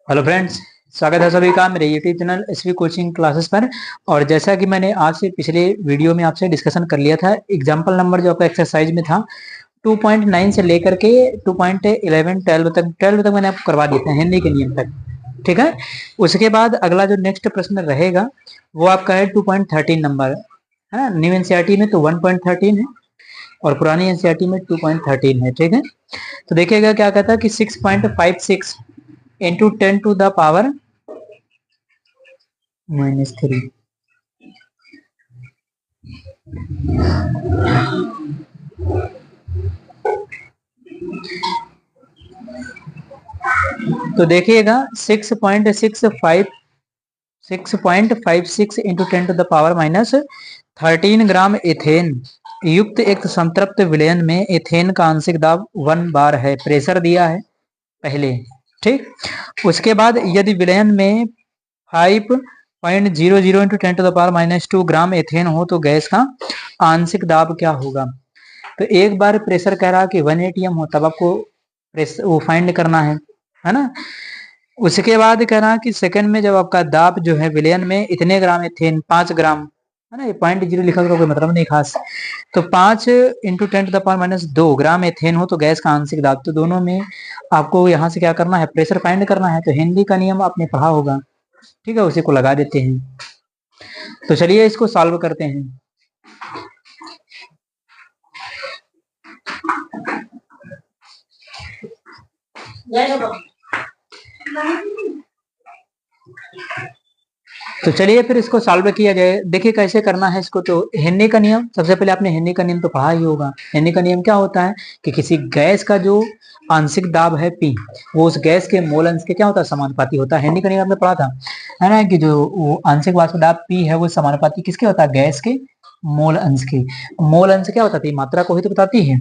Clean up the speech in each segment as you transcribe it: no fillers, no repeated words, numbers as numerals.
Hello friends, स्वागत है सभी का मेरे YouTube channel SV coaching classes पर। और जैसा कि मैंने आज से पिछले वीडियो में आपसे डिस्कशन कर लिया था, एग्जांपल नंबर जो आपका एक्सरसाइज में था 2.9 से लेकर के 2.11 12 तक मैंने आपको करवा दिया था हिंदी के नियम तक। ठीक है, उसके बाद अगला जो नेक्स्ट प्रश्न रहेगा वो आपका है 2.13 नंबर, है ना। न्यू एनसीईआरटी में तो 1.13 है और पुरानी एनसीईआरटी में 2.13 है। ठीक है, तो देखिएगा क्या कहता है कि 6.56 into 10 to the power -3। तो देखिएगा 6.56 into 10 to the power -13 gram ethane युक्त एक संतृप्त विलयन में एथेन का आंशिक दाब 1 बार है। प्रेशर दिया है पहले, ठीक। उसके बाद यदि विलयन में 5.00 into 10 to the power -2 gram ethane हो तो गैस का आंशिक दाब क्या होगा। तो एक बार प्रेशर कह रहा कि 1 atm हो, तब आपको वो फाइंड करना है ना। उसके बाद कह रहा कि सेकंड में जब आपका दाब जो है विलयन में इतने ग्राम एथेन 5 ग्राम, है ना। ये 0.0 लिखा तो कोई मतलब नहीं खास। तो 5 into 10 to the power -2 gram ethane हो तो गैस का आंशिक दाब। तो दोनों में आपको यहाँ से क्या करना है, प्रेशर फाइंड करना है। तो हिंदी का नियम आपने पढ़ा होगा, ठीक है, उसी को लगा देते हैं। तो चलिए इसको सॉल्व करते हैं। तो चलिए फिर इसको सॉल्व किया जाए। देखिए कैसे करना है इसको। तो हिंदी का नियम, सबसे पहले आपने हिंदी का नियम तो पढ़ा ही होगा। हिंदी का नियम क्या होता है कि किसी गैस का जो आंशिक दाब है P, वो उस गैस के मोल अंश के क्या होता है, समानुपाती होता है। हिंदी का नियम आपने पढ़ा था, है ना, कि जो वो आंशिक वाष्प दाब P है वो समानुपाती किसके होता है, गैस के मोल अंश के। मोल अंश क्या होता था, मात्रा को ही तो बताती है।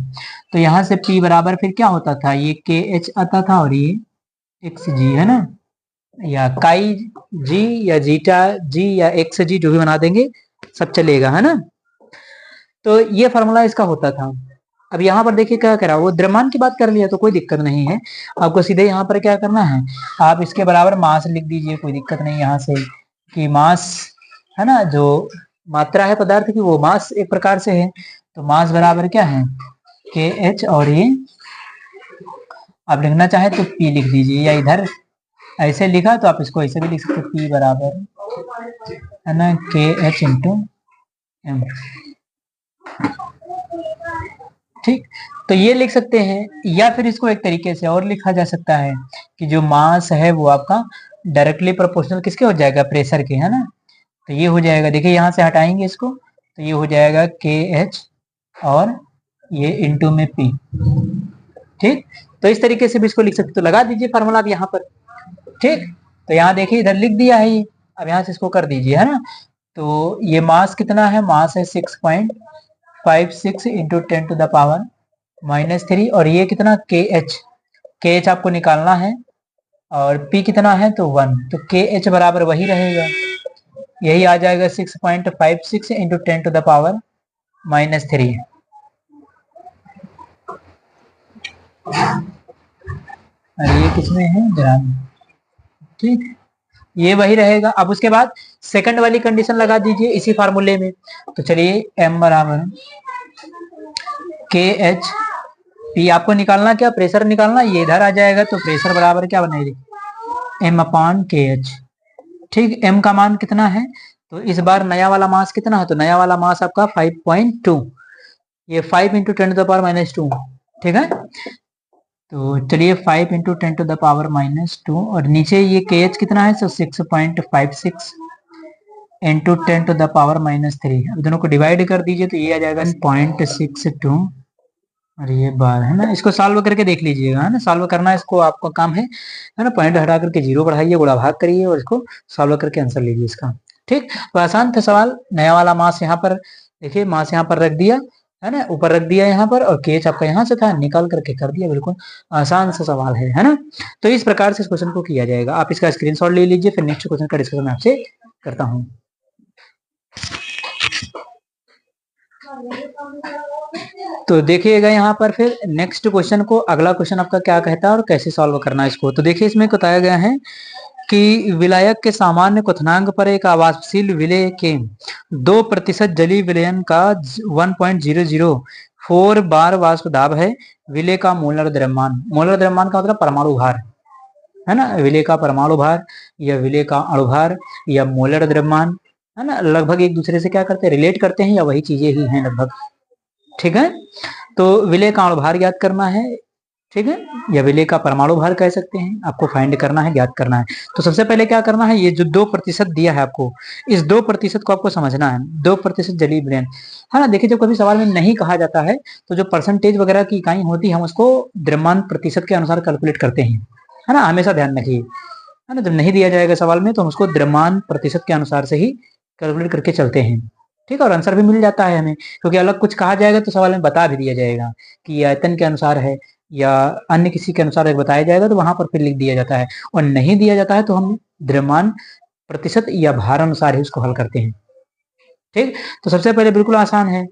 तो यहाँ से P बराबर फिर क्या होता था, ये KH आता था और ये XG, है ना, या काई जी या जीटा जी या एक्स जी, जो भी बना देंगे सब चलेगा, है ना। तो ये फॉर्मूला इसका होता था। अब यहाँ पर देखिए क्या करा, वो द्रव्यमान की बात कर लिया तो कोई दिक्कत नहीं है। आपको सीधे यहाँ पर क्या करना है, आप इसके बराबर मास लिख दीजिए, कोई दिक्कत नहीं यहाँ से कि मास, है ना, जो मात्रा है पदार्थ की वो मास एक प्रकार से है। तो मास बराबर क्या है, KH, और ये आप लिखना चाहे तो P लिख दीजिए, या इधर ऐसे लिखा तो आप इसको ऐसे भी लिख सकते, P बराबर, है ना, KH इंटू M। ठीक, तो ये लिख सकते हैं। या फिर इसको एक तरीके से और लिखा जा सकता है कि जो मास है वो आपका डायरेक्टली प्रोपोर्शनल किसके हो जाएगा, प्रेशर के, है ना। तो ये हो जाएगा, देखिए यहाँ से हटाएंगे इसको तो ये हो जाएगा KH और ये इंटू में P। ठीक, तो इस तरीके से भी इसको लिख सकते। तो लगा दीजिए फार्मूला आप यहाँ पर, ठीक। तो यहाँ देखिए इधर लिख दिया है ये, अब यहाँ से इसको कर दीजिए, है ना। तो ये मास कितना है, मास है 6.56 इंटू 10 टू द पावर -3, और ये कितना KH आपको निकालना है, और P कितना है तो 1। तो KH बराबर वही रहेगा, यही आ जाएगा 6.56 इंटू 10 टू द पावर -3। और ये किसमें है, ग्राम, ठीक, ये वही रहेगा। अब उसके बाद सेकंड वाली कंडीशन लगा दीजिए इसी फार्मूले में। तो चलिए M बराबर KH, P आपको निकालना क्या, प्रेशर निकालना, ये इधर आ जाएगा। तो प्रेशर बराबर क्या बनेगा, M/KH। ठीक, M का मान कितना है, तो इस बार नया वाला मास कितना है, तो नया वाला मास आपका 5.2, ये 5 इंटू 10 टू द पावर -2, ठीक है। तो चलिए 5 इंटू 10 टू द पावर -2, और नीचे ये KH कितना है, तो 6.56 इंटू 10 टू द पावर -3। अब दोनों को डिवाइड कर दीजिए तो ये आ जाएगा 0.62, और ये बार, है ना। इसको सॉल्व करके देख लीजिएगा, है ना, सॉल्व करना इसको आपका काम है ना। पॉइंट हटा करके 0 बढ़ाइए, गुणा भाग करिए और इसको सॉल्व करके आंसर लीजिए इसका। ठीक, तो आसान था सवाल। नया वाला मास यहाँ पर देखिए, मास यहाँ पर रख दिया, है ना, ऊपर रख दिया यहाँ पर, और केच आपका यहाँ से था, निकाल करके कर दिया। बिल्कुल आसान सा सवाल है ना। तो इस प्रकार से इस क्वेश्चन को किया जाएगा। आप इसका स्क्रीनशॉट ले लीजिए, फिर नेक्स्ट क्वेश्चन का डिस्कशन आपसे करता हूँ। तो देखिएगा यहाँ पर फिर नेक्स्ट क्वेश्चन को, अगला क्वेश्चन आपका क्या कहता है और कैसे सॉल्व करना है इसको। तो देखिए इसमें बताया गया है कि विलायक के सामान्य क्वथनांक पर एक आवासशील विलेय के 2% जलीय विलयन का 1.004 बार वाष्प दाब है। विलेय का मोलर द्रव्यमान, मोलर द्रव्यमान का मतलब परमाणु भार है ना, विलेय का परमाणु भार या विलेय का अणुभार या मोलर द्रव्यमान है ना, लगभग एक दूसरे से क्या करते हैं, रिलेट करते हैं या वही चीजें ही हैं लगभग। ठीक है, तो विलेय का अणुभार ज्ञात करना है, ठीक है, या विलेय का परमाणु भार कह सकते हैं, आपको फाइंड करना है, ज्ञात करना है। तो सबसे पहले क्या करना है, ये जो 2% दिया है आपको, इस 2% को आपको समझना है। 2% जलीय विलयन है ना। देखिए जब कभी सवाल में नहीं कहा जाता है तो जो परसेंटेज वगैरह की इकाई होती है हम उसको द्रव्यमान प्रतिशत के अनुसार कैलकुलेट करते हैं, है ना, हमेशा ध्यान रखिए, है ना। जब नहीं दिया जाएगा सवाल में तो हम उसको द्रव्यमान प्रतिशत के अनुसार से ही कैलकुलेट करके चलते हैं, ठीक है, और आंसर भी मिल जाता है हमें, क्योंकि अलग कुछ कहा जाएगा तो सवाल में बता भी दिया जाएगा कि ये आयतन के अनुसार है या अन्य किसी के अनुसार बताया जाएगा, तो वहां पर फिर लिख दिया जाता है। और नहीं दिया जाता है तो हम द्रव्यमान प्रतिशत या भार अनुसार ही उसको हल करते हैं। ठीक, तो सबसे पहले बिल्कुल आसान है,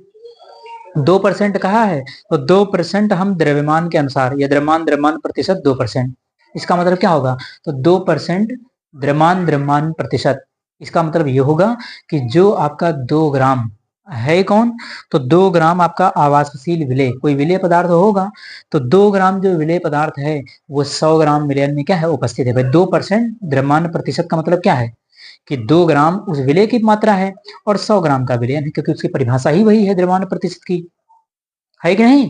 2% कहा है तो 2% हम द्रव्यमान के अनुसार या द्रव्यमान प्रतिशत 2%, इसका मतलब क्या होगा, तो 2% द्रव्यमान प्रतिशत, इसका मतलब ये होगा कि जो आपका 2 ग्राम है कौन, तो 2 ग्राम आपका आवासशील विलेय, कोई विलेय पदार्थ होगा, तो 2 ग्राम जो विलेय पदार्थ है वो 100 ग्राम विलयन में क्या है, उपस्थित है। भाई 2% द्रव्यमान प्रतिशत का मतलब क्या है कि 2 ग्राम उस विलेय की मात्रा है और 100 ग्राम का विलयन है, क्योंकि उसकी परिभाषा ही वही है द्रव्यमान प्रतिशत की, है कि नहीं,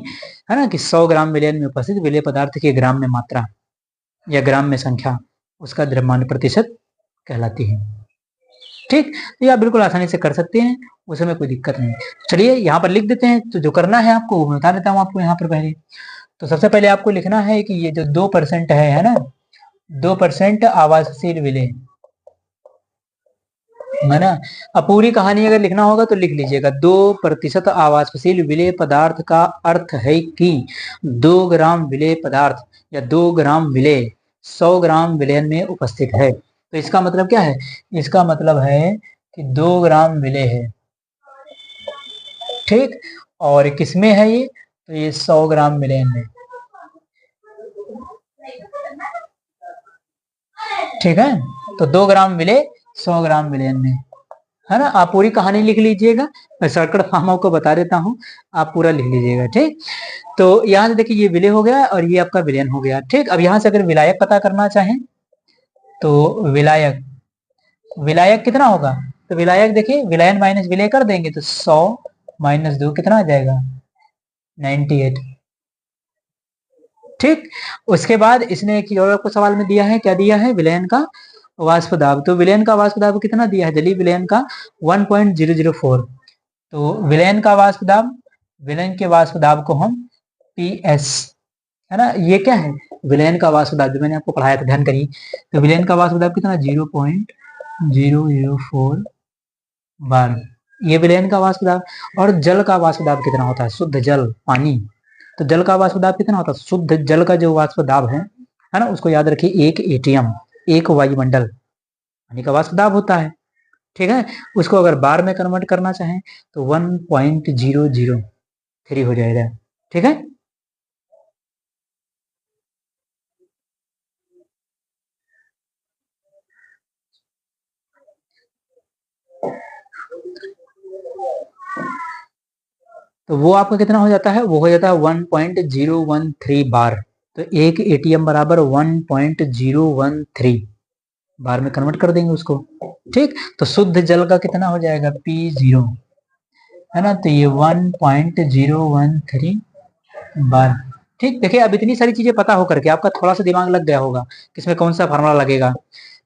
है ना, कि 100 ग्राम विलयन में उपस्थित विलेय पदार्थ के ग्राम में मात्रा या ग्राम में संख्या उसका द्रव्यमान प्रतिशत कहलाती है। ठीक, तो ये आप बिल्कुल आसानी से कर सकते हैं, उसमें कोई दिक्कत नहीं। चलिए यहाँ पर लिख देते हैं, तो जो करना है आपको वो बता देता हूँ आपको यहाँ पर पहले। तो सबसे पहले आपको लिखना है कि ये जो 2% है ना, 2% आवासशील विलेय है ना। अब पूरी कहानी अगर लिखना होगा तो लिख लीजिएगा, 2% आवासशील विलेय पदार्थ का अर्थ है कि 2 ग्राम विलेय पदार्थ या 2 ग्राम विलेय 100 ग्राम विलयन में उपस्थित है। तो इसका मतलब क्या है, इसका मतलब है कि 2 ग्राम विलेय है, ठीक, और किसमें है ये, तो ये 100 ग्राम विलयन में, ठीक है। तो 2 ग्राम विलेय 100 ग्राम विलयन में, है ना। आप पूरी कहानी लिख लीजिएगा, मैं शॉर्टकट फॉर्म आपको बता देता हूँ, आप पूरा लिख लीजिएगा, ठीक। तो यहाँ से देखिए ये विलय हो गया और ये आपका विलयन हो गया, ठीक। अब यहाँ से अगर विलायक पता करना चाहें तो विलायक, विलायक कितना होगा, तो विलायक देखिए विलयन माइनस विलय कर देंगे तो 100 - 2 कितना आ जाएगा, 98, ठीक। उसके बाद इसने एक और आपको सवाल में दिया है, क्या दिया है, विलयन का वाष्प दाब। तो विलयन का वाष्प दाब कितना दिया है, जलीय विलयन का 1.004। तो विलयन का वाष्प दाब, विलयन के वाष्प दाब को हम PS, है ना, ये क्या है, विलयन का वाष्प दाब जो मैंने आपको पढ़ाया था, ध्यान करिए। तो विलयन का वाष्प दाब कितना, 0.004 बार, ये विलयन का वाष्प दाब। और जल का वाष्प दाब कितना होता है, शुद्ध जल पानी, तो जल का वाष्प दाब कितना होता है, शुद्ध जल का जो वाष्प दाब है ना, उसको याद रखिए 1 ATM, 1 वायुमंडल पानी का वाष्प दाब होता है, ठीक है। उसको अगर बार में कन्वर्ट करना चाहें तो 1.003 हो जाएगा, ठीक है। तो वो आपका कितना हो जाता है, वो हो जाता है 1.013 बार। तो 1 ATM बराबर 1.013 बार में कन्वर्ट कर देंगे उसको, ठीक। तो शुद्ध जल का कितना हो जाएगा, P0, है ना, तो ये 1.013 बार, ठीक। देखिए अब इतनी सारी चीजें पता हो करके आपका थोड़ा सा दिमाग लग गया होगा किसमें कौन सा फार्मूला लगेगा।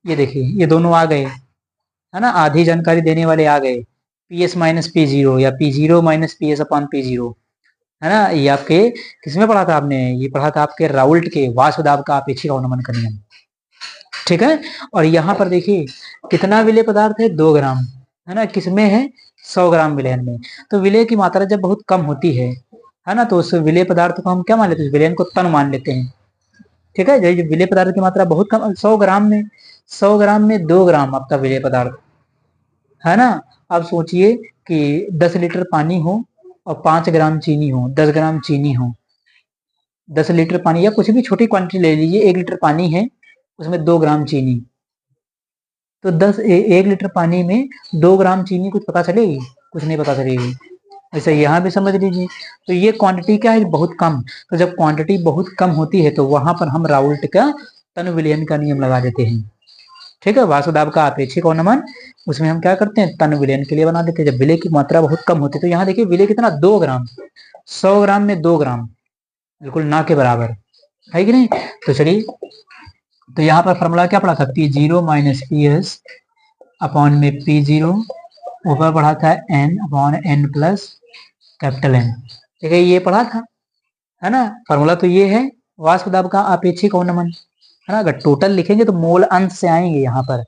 ये देखिए ये दोनों आ गए, है ना, आधी जानकारी देने वाले आ गए, PS - P0 या P0 - PS/P0, है ना। ये आपके किसमें पढ़ा था आपने, ये पढ़ा था आपके राउल्ट के वाष्प दाब का अपेक्षिक अवनमन का नियम, ठीक है। और यहाँ पर देखिए कितना विलेय पदार्थ है, 2 ग्राम, है ना, किसमें है, 100 ग्राम विलयन में। तो विलेय की मात्रा जब बहुत कम होती है ना, तो उस विलेय पदार्थ को हम क्या मान लेते हैं, विलयन को तन मान लेते हैं, ठीक है। जब विलेय पदार्थ की मात्रा बहुत कम, 100 ग्राम में, 100 ग्राम में 2 ग्राम आपका विलेय पदार्थ, है ना। अब सोचिए कि 10 लीटर पानी हो और 5 ग्राम चीनी हो, 10 ग्राम चीनी हो, 10 लीटर पानी या कुछ भी छोटी क्वांटिटी ले लीजिए, 1 लीटर पानी है उसमें 2 ग्राम चीनी, तो 1 लीटर पानी में 2 ग्राम चीनी कुछ पता चलेगी? कुछ नहीं पता चलेगी। ऐसे यहाँ भी समझ लीजिए, तो ये क्वांटिटी क्या है? बहुत कम। तो जब क्वांटिटी बहुत कम होती है तो वहां पर हम राउल्ट का तनु विलयन का नियम लगा देते हैं। ठीक है, वासुदाब का अपेक्षिक अवनमन, उसमें हम क्या करते हैं? तनु विलयन के लिए बना देते हैं। जब विलय की मात्रा बहुत कम होती है, तो यहाँ देखिए विलय कितना, 2 ग्राम, 100 ग्राम में 2 ग्राम, बिल्कुल ना के बराबर है कि नहीं। तो चलिए, तो यहाँ पर फॉर्मूला क्या पढ़ा था? P0 माइनस PS अपॉन में P0, ऊपर पढ़ा था N upon N plus capital N। ठीक है, ये पढ़ा था, है ना। फॉर्मूला तो ये है वाष्प का अपेक्षिक अवनमन, है ना। अगर टोटल लिखेंगे तो मोल अंश से आएंगे यहाँ पर,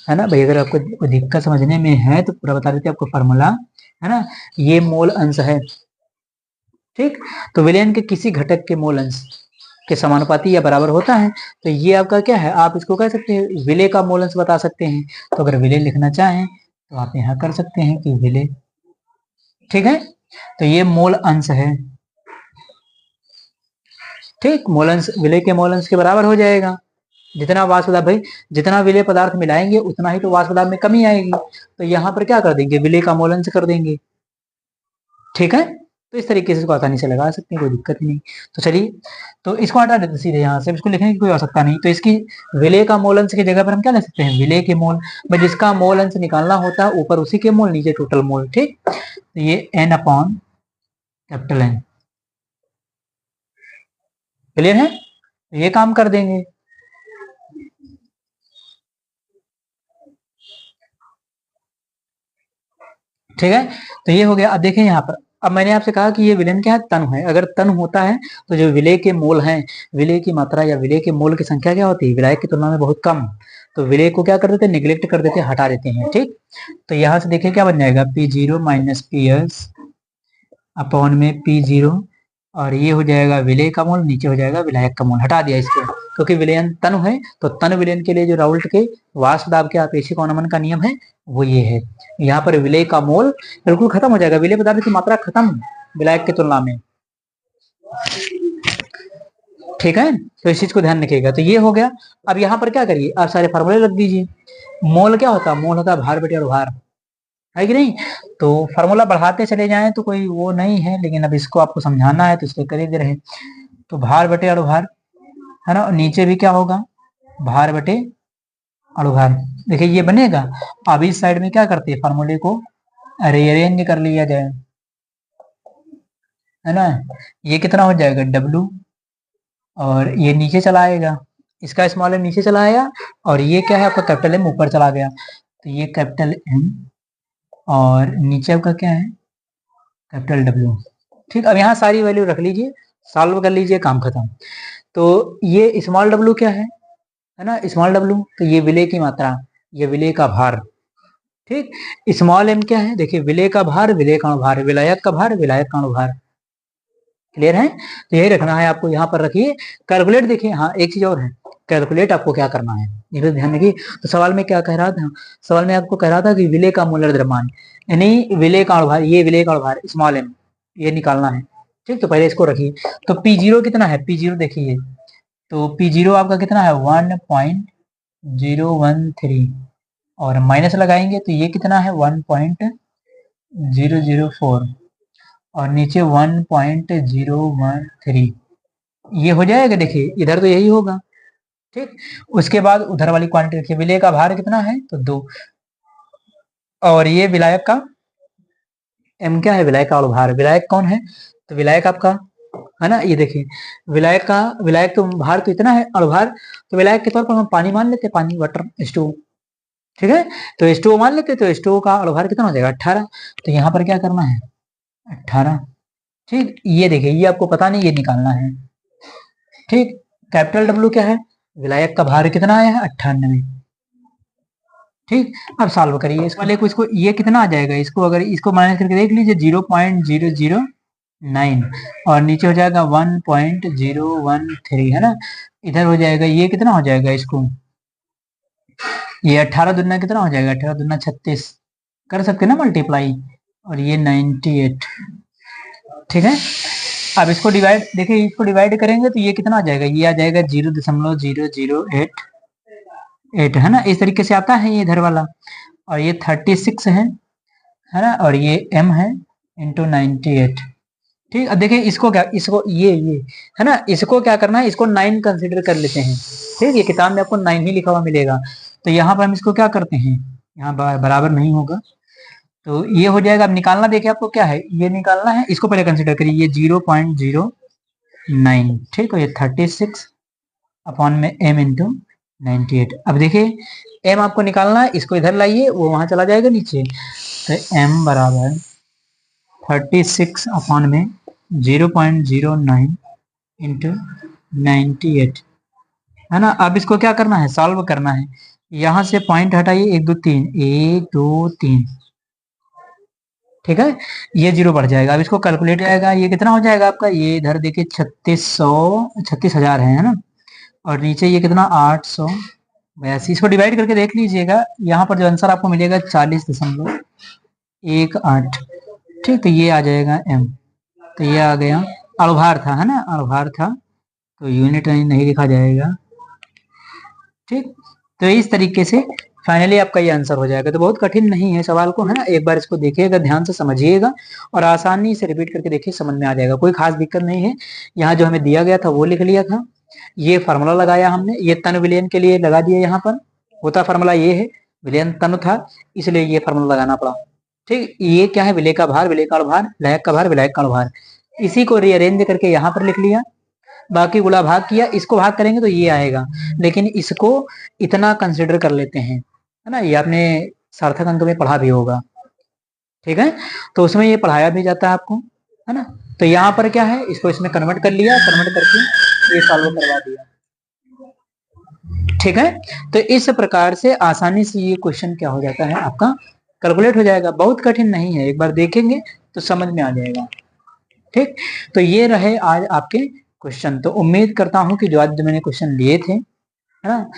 है ना भाई। अगर आपको कोई दिक्कत समझने में है तो पूरा बता देते आपको फॉर्मूला, है ना। ये मोल अंश है, ठीक। तो विलयन के किसी घटक के मोल अंश के समानुपाती या बराबर होता है। तो ये आपका क्या है? आप इसको कह सकते हैं विलय का मोल अंश बता सकते हैं। तो अगर विलय लिखना चाहें तो आप यहाँ कर सकते हैं कि विलय, ठीक है। तो ये मोल अंश है, ठीक। मोल अंश विलय के मोल अंश के बराबर हो जाएगा। जितना वाष्प दाब भाई, जितना विलय पदार्थ मिलाएंगे उतना ही तो वाष्प दाब में कमी आएगी। तो यहाँ पर क्या कर देंगे? विलय का मोल अंश कर देंगे, ठीक है। तो इस तरीके से इसको आसानी से लगा सकते हैं, कोई दिक्कत नहीं। तो चलिए, तो इसको हटा देते सीधे यहाँ से, इसको लिखने की कोई आवश्यकता नहीं। तो इसकी विलय का मोल अंश की जगह पर हम क्या ले सकते हैं? विलय के मोल, जिसका मोल अंश निकालना होता है ऊपर उसी के मोल, नीचे टोटल मोल, ठीक। तो ये N upon capital N, clear है। ये काम कर देंगे, ठीक है। तो ये हो गया। अब देखें यहाँ पर, अब मैंने आपसे कहा कि ये विलयन क्या है? तनु है। अगर तनु होता है तो जो विलय के मोल हैं, विलय की मात्रा या विलय के मोल की संख्या क्या होती है? विलायक की तुलना में बहुत कम। तो विलय को क्या कर देते हैं? निग्लेक्ट कर देते हैं, हटा देते हैं, ठीक। तो यहाँ से देखिए क्या बन जाएगा? P0 माइनस PS अपॉन में P0, और ये हो जाएगा विलय का मोल, नीचे हो जाएगा विलायक का मोल, हटा दिया इसको, क्योंकि विलयन तनु है। तो तनु विलयन के लिए जो राउल्ट के वाष्प दाब के अपेक्षिक अवनमन का नियम है वो ये है। यहाँ पर विलय का मोल बिल्कुल खत्म हो जाएगा, विलय पदार्थ की मात्रा खत्म विलायक की तुलना में, ठीक है। तो इस चीज को ध्यान रखिएगा। तो ये हो गया। अब यहाँ पर क्या करिए? आप सारे फार्मूले रख दीजिए। मोल क्या होता है? मोल होता है भार बटे अणुभार, है कि नहीं। तो फार्मूला बढ़ाते चले जाएं तो कोई वो नहीं है, लेकिन अब इसको आपको समझाना है तो इसलिए कर ही दे रहे। तो भार बटे अणुभार, है ना। नीचे भी क्या होगा? भार बटे अणुभार। देखिए ये बनेगा। अब इस साइड में क्या करते हैं? फार्मूले को रीअरेंज कर लिया जाए, है ना। ये कितना हो जाएगा? W, और ये नीचे चला आएगा, इसका स्मॉल m नीचे चला आया, और ये क्या है आपका? कैपिटल M ऊपर चला गया। तो ये कैपिटल M, और नीचे आपका क्या है? कैपिटल W, ठीक। अब यहाँ सारी वैल्यू रख लीजिए, सॉल्व कर लीजिए, काम खत्म। तो ये स्मॉल w क्या है ना? स्मॉल w, तो ये विलय की मात्रा, ये विलय का भार, ठीक। स्मॉल m क्या है? देखिए विलय का भार, विलय का अणुभार, विलायक का भार, विलायक का अणुभार, क्लियर है। तो यही रखना है आपको। यहाँ पर रखिए, कैलकुलेट देखिए। हाँ, एक चीज और है, कैलकुलेट आपको क्या करना है ये भी ध्यान रखिए। तो सवाल में क्या कह रहा था? सवाल में आपको कह रहा था कि विलय का मूलर द्रव्यमान, यानी विलय का अणुभार, ये विलय का अणुभार स्मॉल m, ये निकालना है, ठीक। तो पहले इसको रखिए। तो P0 कितना है? P0 देखिए, तो P0 आपका कितना है? 1.013, और माइनस लगाएंगे तो ये कितना है? 1.004, और नीचे 1.013, ये हो जाएगा। देखिए इधर तो यही होगा, ठीक। उसके बाद उधर वाली क्वांटिटी रखिए। विलय का भार कितना है? तो 2, और ये विलायक का m क्या है? विलायक का भार। विलायक कौन है? तो विलायक आपका, है ना। ये देखिए विलायक तो भार तो इतना है, अणुभार। तो विलायक के तौर पर हम पानी मान लेते हैं, पानी, वाटर, H2O, ठीक है। तो H2O मान लेते हैं। तो H2O का अणुभार कितना हो जाएगा? 18। तो यहाँ पर क्या करना है? 18, ठीक। ये देखिए, ये आपको पता नहीं, ये निकालना है, ठीक। कैपिटल W क्या है? विलायक का भार कितना आया है? 98, ठीक। अब सॉल्व करिए इस वाले को, इसको ये कितना आ जाएगा? इसको अगर इसको माइनस करके देख लीजिए, 0.009, और नीचे हो जाएगा 1.013, है ना। इधर हो जाएगा, ये कितना हो जाएगा? इसको ये 18 दुना कितना हो जाएगा? 18 दुना 36, कर सकते हैं ना मल्टीप्लाई, और ये 98। ठीक है, अब इसको डिवाइड, देखिए इसको डिवाइड करेंगे तो ये कितना आ जाएगा, ये आ जाएगा 0.0088 है ना, इस तरीके से आता है ये इधर वाला। और ये 36 है ना, और ये m है इंटू 98। ठीक, अब देखिए इसको क्या, इसको ये है ना, इसको क्या करना है, इसको 9 कंसिडर कर लेते हैं। ठीक, ये किताब में आपको 9 ही लिखा हुआ मिलेगा, तो यहाँ पर हम इसको क्या करते हैं, यहाँ बराबर नहीं होगा तो ये हो जाएगा। अब निकालना देखिए आपको क्या है, ये निकालना है, इसको पहले कंसिडर करिए, ये 0.09। ठीक है, ये 36 अपॉन में m इंटू 98। अब देखिए m आपको निकालना है, इसको इधर लाइए, वो वहां चला जाएगा नीचे, तो m बराबर 36 अपॉन में 0.09 इंटू 98 है ना। अब इसको क्या करना है, सॉल्व करना है, यहां से पॉइंट हटाइए, 1 2 3, 1 2 3। ठीक है, ये 0 बढ़ जाएगा। अब इसको कैलकुलेट आएगा, ये कितना हो जाएगा आपका, ये इधर देखिए 3600 है ना, और नीचे ये कितना 882। इसको डिवाइड करके देख लीजिएगा, यहाँ पर जो आंसर आपको मिलेगा 40.18। ठीक, तो ये आ जाएगा m। तो ये आ गया, अणुभार था है ना, अणुभार था, तो यूनिट नहीं लिखा जाएगा। ठीक, तो इस तरीके से फाइनली आपका ये आंसर हो जाएगा। तो बहुत कठिन नहीं है सवाल को, है ना, एक बार इसको देखिएगा, ध्यान से समझिएगा और आसानी से रिपीट करके देखिए, समझ में आ जाएगा, कोई खास दिक्कत नहीं है। यहाँ जो हमें दिया गया था वो लिख लिया था, ये फार्मूला लगाया हमने, ये तन विलयन के लिए लगा दिया, यहाँ पर होता फार्मूला ये है, विलयन तन था इसलिए ये फार्मूला लगाना पड़ा। ठीक, ये क्या है, विलय का भार, विलय का भार, विलायक का भार, विलायक का भार, इसी को रीअरेंज करके यहाँ पर लिख लिया, बाकी गुणा भाग किया, इसको भाग करेंगे तो ये आएगा, लेकिन इसको इतना कंसिडर कर लेते हैं, है ना, ये आपने सार्थक अंक में पढ़ा भी होगा। ठीक है, तो उसमें ये पढ़ाया भी जाता है आपको, है ना। तो यहाँ पर क्या है, इसको इसमें कन्वर्ट कर लिया, कन्वर्ट करके ये सॉल्व करवा दिया। ठीक है, तो इस प्रकार से आसानी से ये क्वेश्चन क्या हो जाता है, आपका कैलकुलेट हो जाएगा, बहुत कठिन नहीं है, एक बार देखेंगे तो समझ में आ जाएगा। ठीक, तो ये रहे आज आपके क्वेश्चन। तो उम्मीद करता हूं कि जो आज जो मैंने क्वेश्चन लिए थे, है ना,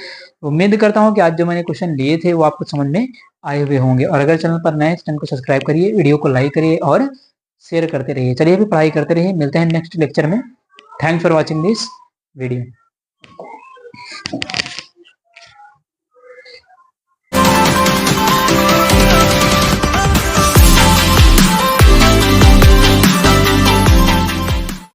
उम्मीद करता हूं कि आज जो मैंने क्वेश्चन लिए थे वो आपको समझ में आए हुए होंगे। और अगर चैनल पर नए, चैनल को सब्सक्राइब करिए, वीडियो को लाइक करिए और शेयर करते रहिए। चलिए अभी पढ़ाई करते रहिए, मिलते हैं नेक्स्ट लेक्चर में। Thanks for watching this video.